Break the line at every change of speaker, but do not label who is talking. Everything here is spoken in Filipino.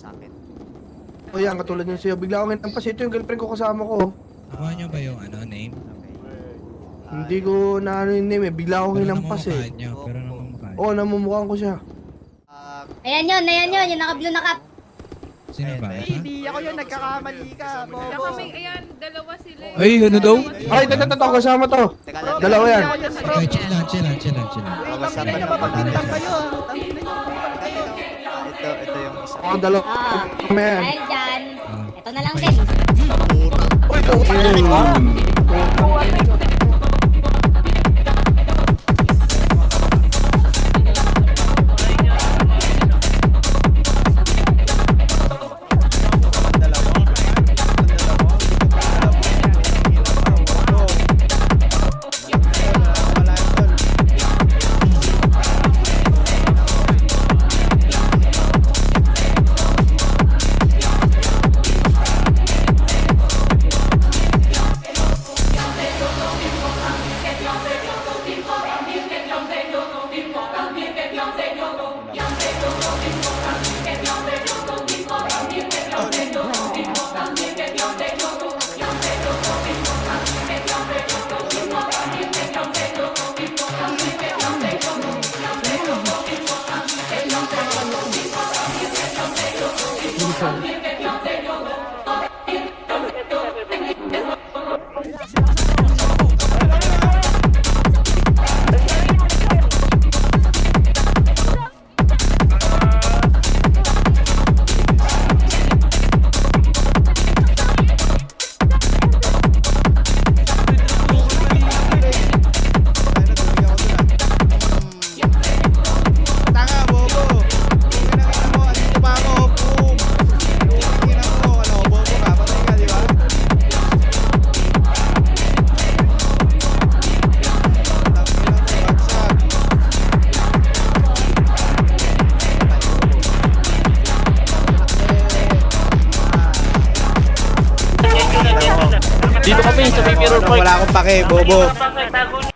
sa akin.
O yan, katulad yun sa'yo. Bigla akong hinampas. Ito yung girlfriend ko kasama ko.
Nakuha niyo ba yung name?
Hindi ko na ano yung name eh. Bigla akong hinampas eh.
Pero namumukhaan niyo.
Oo, namumukhaan ko siya.
Ayan yun, yung naka-blue na cap.
Sino ba? Ito?
Hindi ako yun, nagkakamali ka, Bobo.
Saka may, ayan, dalawa sila.
Ay, ano daw?
Ay, ito, kasama to.
Teka lang.
Dalawa yan.
Okay, chill lang.
Kamusta
Hindi
pa
na
naman
mapagtintang
natin?
kayo. Tangina nyo, mapagtintang kayo.
Ito yung isa.
Oo, dalawa. Man.
Dahil dyan,
Ah.
ito na lang din.
Tanga, Bobo. Tingnan mo, andito pa ako. Boom. Tingnan mo, Bobo ka. Patay ka, di ba?
Dito kami sa may mirror park.
Wala akong pake, Bobo.